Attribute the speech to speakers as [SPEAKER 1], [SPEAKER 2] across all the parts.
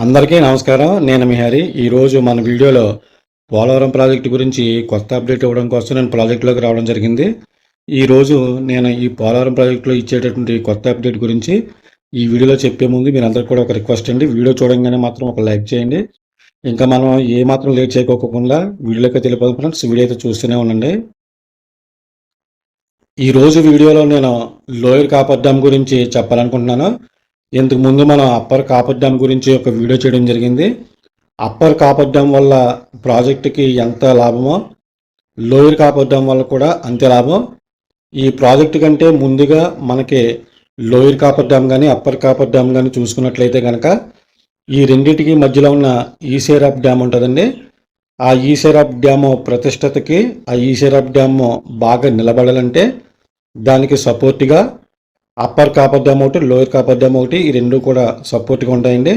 [SPEAKER 1] అందరికీ నమస్కారం. నేను మీ హరి. ఈరోజు మన వీడియోలో పోలవరం ప్రాజెక్టు గురించి కొత్త అప్డేట్ ఇవ్వడం కోసం నేను ప్రాజెక్టులోకి రావడం జరిగింది. ఈరోజు నేను ఈ పోలవరం ప్రాజెక్టులో ఇచ్చేటటువంటి కొత్త అప్డేట్ గురించి ఈ వీడియోలో చెప్పే ముందు మీరందరికీ కూడా ఒక రిక్వెస్ట్ అండి. వీడియో చూడంగానే మాత్రం ఒక లైక్ చేయండి. ఇంకా మనం ఏ మాత్రం లేట్ చేయకోకుండా వీడియోలోకి వెళ్ళిపోదాం ఫ్రెండ్స్. వీడియో అయితే చూస్తూనే ఉండండి. ఈరోజు వీడియోలో నేను లోయర్ కాపర్ డ్యామ్ గురించి చెప్పాలనుకుంటున్నాను. ఇంతకు ముందు మనం అప్పర్ కాపర్ డ్యామ్ గురించి ఒక వీడియో చేయడం జరిగింది. అప్పర్ కాపర్ డ్యామ్ వల్ల ప్రాజెక్టుకి ఎంత లాభమో లోయర్ కాపర్ డ్యామ్ వల్ల కూడా అంతే లాభం. ఈ ప్రాజెక్టు కంటే ముందుగా మనకి లోయర్ కాపర్ డ్యామ్ కానీ అప్పర్ కాపర్ డ్యామ్ కానీ చూసుకున్నట్లయితే కనుక ఈ రెండింటికి మధ్యలో ఉన్న ఈసేరాప్ డ్యామ్ ఉంటుందండి. ఆ ఈసేరాప్ డ్యాము ప్రతిష్టతకి ఆ ఈసేరాప్ డ్యామ్ బాగా నిలబడాలంటే దానికి సపోర్ట్గా అప్పర్ కాపర్ డ్యామ్ ఒకటి లోయర్ కాపర్ డ్యామ్ ఒకటి ఈ రెండు కూడా సపోర్ట్గా ఉంటాయండి.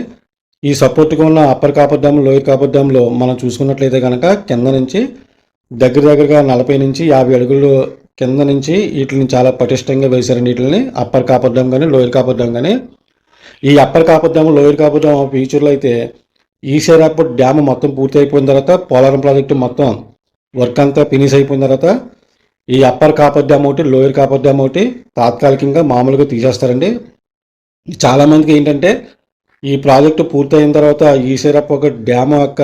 [SPEAKER 1] ఈ సపోర్ట్గా ఉన్న upper coffer dam lower coffer డ్యామ్లో మనం చూసుకున్నట్లయితే కనుక కింద నుంచి దగ్గరగా 40 నుంచి 50 అడుగులు కింద నుంచి వీటిని చాలా పటిష్టంగా వేశారండి. వీటిని అప్పర్ కాపర్ డ్యామ్ కానీ లోయర్ కాపర్ డ్యామ్ కానీ. ఈ upper coffer dam lower coffer dam ఫ్యూచర్లో అయితే ఈసేరాప్ డ్యామ్ మొత్తం పూర్తి అయిపోయిన తర్వాత పోలవరం ప్రాజెక్టు మొత్తం వర్క్ అంతా ఫినిష్ అయిపోయిన తర్వాత ఈ అప్పర్ కాపర్ డ్యామ్ ఒకటి లోయర్ కాపర్ డ్యామ్ ఒకటి తాత్కాలికంగా మామూలుగా తీసేస్తారండి. చాలామందికి ఏంటంటే ఈ ప్రాజెక్టు పూర్తయిన తర్వాత ఈసేరాప్ ఒక డ్యామ్ యొక్క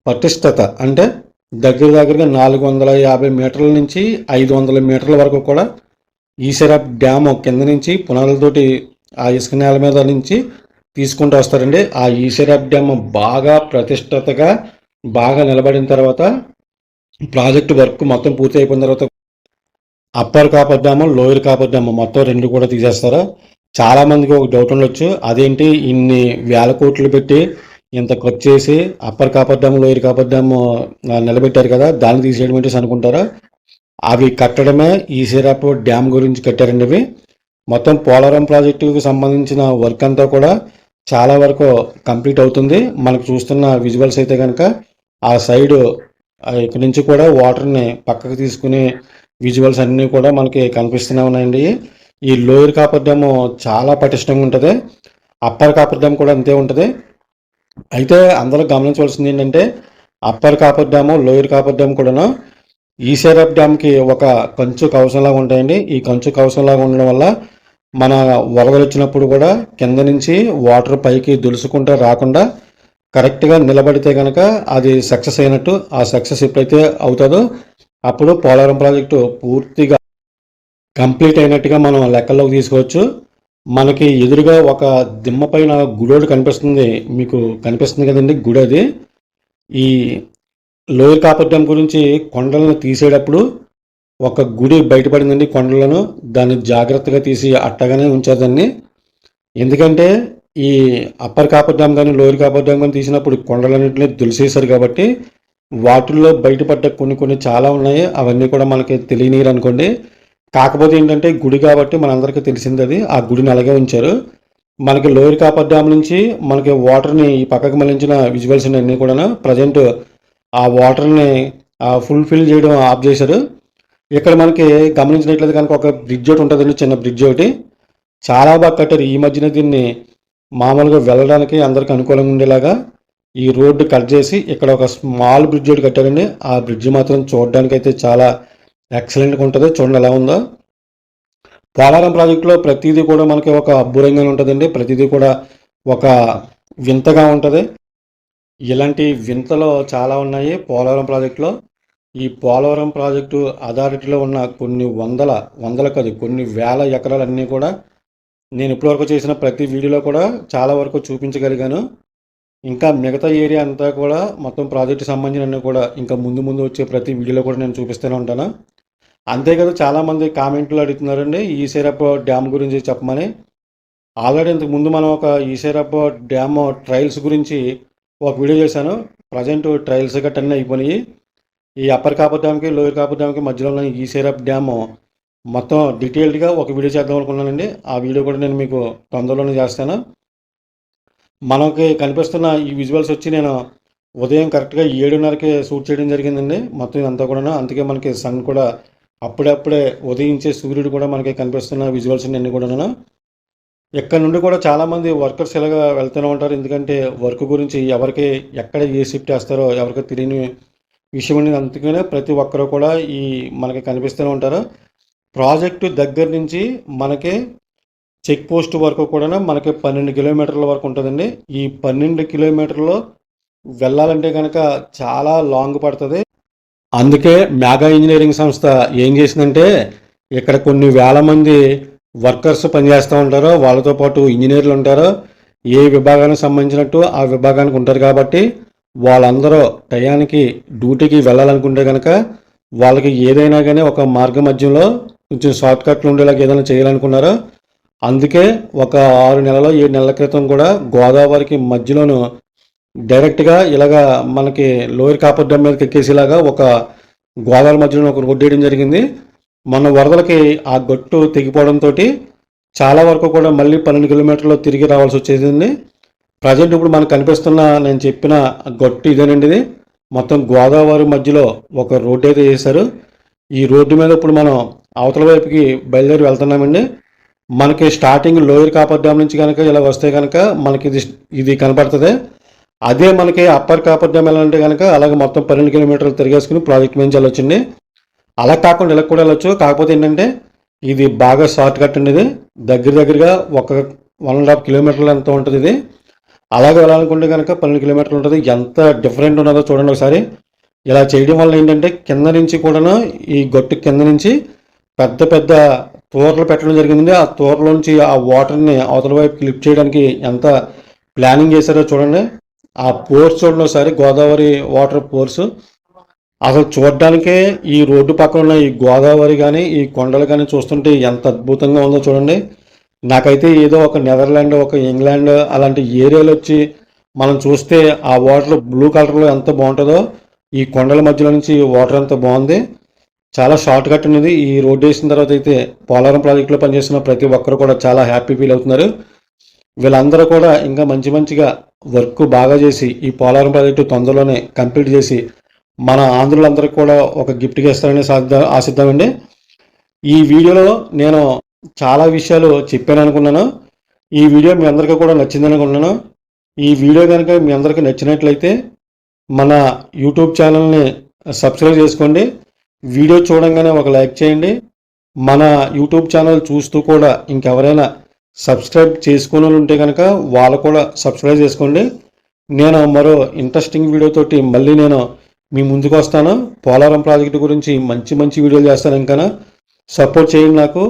[SPEAKER 1] పటిష్టత అంటే దగ్గరగా 450 మీటర్ల నుంచి 500 మీటర్ల వరకు కూడా ఈసేరాప్ డ్యామ్ కింద నుంచి పునాదులతోటి ఆ ఇసుక నేల మీద నుంచి తీసుకుంటూ వస్తారండి. ఆ ఈసేరాప్ డ్యామ్ బాగా ప్రతిష్టతగా బాగా నిలబడిన తర్వాత ప్రాజెక్టు వర్క్ మొత్తం పూర్తి అయిపోయిన తర్వాత upper coffer dam lower coffer dam మొత్తం రెండు కూడా తీసేస్తారా? చాలామందికి ఒక డౌట్ ఉండొచ్చు, అదేంటి ఇన్ని వేల కోట్లు పెట్టి ఇంత ఖర్చు చేసి upper coffer dam lower coffer dam నిలబెట్టారు కదా, దాన్ని తీసేయడం ఏంటి అనుకుంటారా? అవి కట్టడమే ఈసేరాప్ డ్యామ్ గురించి కట్టారండి. అవి మొత్తం పోలవరం ప్రాజెక్టుకు సంబంధించిన వర్క్ అంతా కూడా చాలా వరకు కంప్లీట్ అవుతుంది. మనకు చూస్తున్న విజువల్స్ అయితే కనుక ఆ సైడ్ ఇక్కడ నుంచి కూడా వాటర్ని పక్కకు తీసుకుని విజువల్స్ అన్నీ కూడా మనకి కనిపిస్తూనే ఉన్నాయండి. ఈ లోయర్ కాపర్ డ్యామ్ చాలా పటిష్టంగా ఉంటుంది, అప్పర్ కాపర్ డ్యామ్ కూడా అంతే ఉంటుంది. అయితే అందరూ గమనించవలసింది ఏంటంటే upper coffer dam lower coffer dam కూడాను ఈసేరాప్ డ్యామ్కి ఒక కంచు కవచంలాగా ఉంటాయండి. ఈ కంచు కవచంలాగా ఉండడం వల్ల మన వరదలు వచ్చినప్పుడు కూడా కింద నుంచి వాటర్ పైకి దులుసుకుంటూ రాకుండా కరెక్ట్గా నిలబడితే కనుక అది సక్సెస్ అయినట్టు. ఆ సక్సెస్ ఎప్పుడైతే అవుతుందో అప్పుడు పోలవరం ప్రాజెక్టు పూర్తిగా కంప్లీట్ అయినట్టుగా మనం లెక్కల్లోకి తీసుకోవచ్చు. మనకి ఎదురుగా ఒక దిమ్మ పైన గుడోడు కనిపిస్తుంది, మీకు కనిపిస్తుంది కదండి గుడి. అది ఈ లోయర్ కాపర్ డ్యామ్ గురించి కొండలను తీసేటప్పుడు ఒక గుడి బయటపడిందండి కొండలను. దాన్ని జాగ్రత్తగా తీసి అట్టగానే ఉంచారు దాన్ని. ఎందుకంటే ఈ అప్పర్ కాపర్ డ్యామ్ కానీ లోయర్ కాపర్ డ్యామ్ కానీ తీసినప్పుడు కొండలన్నింటినీ దులిసేశారు కాబట్టి వాటిల్లో బయటపడ్డ కొన్ని చాలా ఉన్నాయి. అవన్నీ కూడా మనకి తెలియనీరు అనుకోండి. కాకపోతే ఏంటంటే గుడి కాబట్టి మనందరికీ తెలిసింది, అది ఆ గుడిని అలాగే ఉంచారు. మనకి లోయర్ కాపర్ డ్యామ్ నుంచి మనకి వాటర్ని ఈ పక్కకు మళ్ళించిన విజువల్స్ అన్నీ కూడా ప్రజెంట్ ఆ వాటర్ని ఫుల్ఫిల్ చేయడం ఆఫ్ చేశారు. ఇక్కడ మనకి గమనించినట్లయితే కనుక ఒక బ్రిడ్జ్ ఒకటి ఉంటుందండి, చిన్న బ్రిడ్జ్ ఒకటి చాలా బాగా కట్టారు. ఈ మధ్యన దీన్ని మామూలుగా వెళ్ళడానికి అందరికి అనుకూలంగా ఉండేలాగా ఈ రోడ్డు కట్ చేసి ఇక్కడ ఒక స్మాల్ బ్రిడ్జ్ ఒకటి కట్టారండి. ఆ బ్రిడ్జ్ మాత్రం చూడడానికి అయితే చాలా ఎక్సలెంట్గా ఉంటుంది. చూడండి ఎలా ఉందో. పోలవరం ప్రాజెక్టులో ప్రతిదీ కూడా మనకి ఒక అబ్బురంగా ఉంటుందండి. ప్రతిదీ కూడా ఒక వింతగా ఉంటుంది. ఇలాంటి వింతలు చాలా ఉన్నాయి పోలవరం ప్రాజెక్టులో. ఈ పోలవరం ప్రాజెక్టు అథారిటీలో ఉన్న కొన్ని వందల కాదు కొన్ని వేల ఎకరాలన్నీ కూడా నేను ఇప్పటివరకు చేసిన ప్రతి వీడియోలో కూడా చాలా వరకు చూపించగలిగాను. ఇంకా మిగతా ఏరియా అంతా కూడా మొత్తం ప్రాజెక్టు సంబంధించిన కూడా ఇంకా ముందు వచ్చే ప్రతి వీడియోలో కూడా నేను చూపిస్తూనే ఉంటాను. అంతేకాదు చాలామంది కామెంట్లు అడుగుతున్నారండి ఈసేరాప్ డ్యామ్ గురించి చెప్పమని. ఆల్రెడీ ఇంతకు ముందు మనం ఒక ఈసేరాప్ డ్యామ్ ట్రయల్స్ గురించి ఒక వీడియో చేశాను. ప్రజెంట్ ట్రయల్స్ గట్టన్నీ అయిపోయినాయి. ఈ అప్పర్ కాపర్ డ్యామ్కి లోయర్ కాపర్ డ్యామ్కి మధ్యలో ఉన్న ఈసేరాప్ డ్యామ్ మొత్తం డీటెయిల్డ్గా ఒక వీడియో చేద్దాం అనుకున్నానండి. ఆ వీడియో కూడా నేను మీకు తొందరలోనే చేస్తాను. మనకి కనిపిస్తున్న ఈ విజువల్స్ వచ్చి నేను ఉదయం కరెక్ట్గా 7:30కి షూట్ చేయడం జరిగిందండి మొత్తం ఇదంతా కూడా. అందుకే మనకి సన్ కూడా అప్పుడప్పుడే ఉదయించే సూర్యుడు కూడా మనకి కనిపిస్తున్న విజువల్స్ అన్నీ కూడా. ఇక్కడ నుండి కూడా చాలామంది వర్కర్స్ ఇలాగా వెళ్తూనే ఉంటారు. ఎందుకంటే వర్క్ గురించి ఎవరికి ఎక్కడ ఏ షిఫ్ట్ వేస్తారో ఎవరికి తెలియని విషయం అనేది. అందుకనే ప్రతి ఒక్కరు కూడా మనకి కనిపిస్తూనే ఉంటారు. ప్రాజెక్టు దగ్గర నుంచి మనకి చెక్ పోస్ట్ వరకు కూడా మనకి 12 కిలోమీటర్ల వరకు ఉంటుందండి. ఈ 12 కిలోమీటర్లు వెళ్ళాలంటే కనుక చాలా లాంగ్ పడుతుంది. అందుకే మేఘా ఇంజనీరింగ్ సంస్థ ఏం చేసిందంటే ఇక్కడ కొన్ని వేల మంది వర్కర్స్ పనిచేస్తూ ఉంటారు. వాళ్ళతో పాటు ఇంజనీర్లు ఉంటారు. ఏ విభాగానికి సంబంధించినట్టు ఆ విభాగానికి ఉంటారు. కాబట్టి వాళ్ళందరూ టయానికి డ్యూటీకి వెళ్ళాలనుకుంటే కనుక వాళ్ళకి ఏదైనా కానీ ఒక మార్గ మధ్యంలో కొంచెం షార్ట్ కట్లు ఉండేలాగా ఏదైనా చేయాలనుకున్నారో అందుకే ఒక 6 నెలలో 7 నెలల క్రితం కూడా గోదావరికి మధ్యలోను డైరెక్ట్గా ఇలాగా మనకి లోయర్ కాపర్ డ్యామ్ మీదకి ఎక్కేసేలాగా ఒక గోదావరి మధ్యలో ఒక రోడ్డు వేయడం జరిగింది. మన వరదలకి ఆ గట్టు తెగిపోవడంతో చాలా వరకు కూడా మళ్ళీ 12 కిలోమీటర్లు తిరిగి రావాల్సి వచ్చేసింది. ప్రజెంట్ ఇప్పుడు మనకు కనిపిస్తున్న నేను చెప్పిన గట్టు ఇదేనండి. ఇది మొత్తం గోదావరి మధ్యలో ఒక రోడ్డు అయితే వేశారు. ఈ రోడ్డు మీద ఇప్పుడు మనం అవతల వైపుకి బయలుదేరి వెళ్తున్నామండి. మనకి స్టార్టింగ్ లోయర్ కాపర్ డ్యామ్ నుంచి కనుక ఇలా వస్తే కనుక మనకి ఇది కనపడుతుంది. అదే మనకి అప్పర్ కాపర్ డ్యామ్ వెళ్ళాలంటే కనుక అలాగే మొత్తం 12 కిలోమీటర్లు తిరిగేసుకుని ప్రాజెక్ట్ మీద వెళ్ళొచ్చండి. అలా కాకుండా ఇలా కూడా వెళ్ళొచ్చు. కాకపోతే ఏంటంటే ఇది బాగా షార్ట్ కట్ అండి. ఇది దగ్గరగా ఒక 1.5 కిలోమీటర్లు ఎంత ఉంటుంది ఇది. అలాగే వెళ్ళాలనుకుంటే కనుక 12 కిలోమీటర్లు ఉంటుంది. ఎంత డిఫరెంట్ ఉన్నదో చూడండి ఒకసారి. ఇలా చేయడం వల్ల ఏంటంటే కింద నుంచి కూడాను ఈ గట్టు కింద నుంచి పెద్ద పెద్ద తోరలు పెట్టడం జరిగిందండి. ఆ తోరలోంచి ఆ వాటర్ని అవతల వైపు లిఫ్ట్ చేయడానికి ఎంత ప్లానింగ్ చేశారో చూడండి. ఆ పోర్స్ చూడండి ఒకసారి, గోదావరి వాటర్ పోర్స్. అసలు చూడడానికే ఈ రోడ్డు పక్కన ఉన్న ఈ గోదావరి కానీ ఈ కొండలు కానీ చూస్తుంటే ఎంత అద్భుతంగా ఉందో చూడండి. నాకైతే ఏదో ఒక నెదర్లాండ్ ఒక ఇంగ్లాండ్ అలాంటి ఏరియాలో వచ్చి మనం చూస్తే ఆ వాటర్ బ్లూ కలర్లో ఎంత బాగుంటుందో ఈ కొండల మధ్యలో నుంచి వాటర్ ఎంత బాగుంది. చాలా షార్ట్ కట్ అనేది. ఈ రోడ్డు వేసిన తర్వాత అయితే పోలవరం ప్రాజెక్టులో పనిచేస్తున్న ప్రతి ఒక్కరు కూడా చాలా హ్యాపీ ఫీల్ అవుతున్నారు. వీళ్ళందరూ కూడా ఇంకా మంచిగా వర్క్ బాగా చేసి ఈ పోలవరం ప్రాజెక్టు తొందరలోనే కంప్లీట్ చేసి మన ఆంధ్రులందరికీ కూడా ఒక గిఫ్ట్గా ఇస్తారని ఆశిద్దామండి. ఈ వీడియోలో నేను చాలా విషయాలు చెప్పాను అనుకున్నాను. ఈ వీడియో మీ అందరికీ కూడా నచ్చిందని అనుకున్నాను. ఈ వీడియో కనుక మీ అందరికీ నచ్చినట్లయితే మన యూట్యూబ్ ఛానల్ని సబ్స్క్రైబ్ చేసుకోండి. వీడియో చూడంగానే ఒక లైక్ చేయండి. మన యూట్యూబ్ ఛానల్ చూస్తూ కూడా ఇంకెవరైనా సబ్స్క్రైబ్ చేసుకుని ఉంటే కనుక వాళ్ళు కూడా సబ్స్క్రైబ్ చేసుకోండి. నేను మరో ఇంట్రెస్టింగ్ వీడియోతోటి మళ్ళీ నేను మీ ముందుకు వస్తాను. పోలవరం ప్రాజెక్టు గురించి మంచి వీడియోలు చేస్తాను. ఇంకా సపోర్ట్ చేయండి నాకు.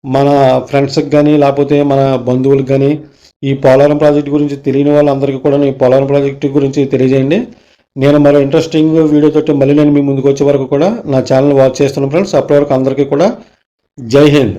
[SPEAKER 1] మన ఫ్రెండ్స్కి కానీ లేకపోతే మన బంధువులకు కానీ ఈ పోలవరం ప్రాజెక్టు గురించి తెలియని వాళ్ళందరికీ కూడా ఈ పోలవరం ప్రాజెక్టు గురించి తెలియజేయండి. నేను మరో ఇంట్రెస్టింగ్ వీడియోతో మళ్ళీ నేను మీ ముందుకు వచ్చే వరకు కూడా నా ఛానల్ వాచ్ చేస్తున్నాను ఫ్రెండ్స్. అప్పటి వరకు అందరికీ కూడా జై హింద్.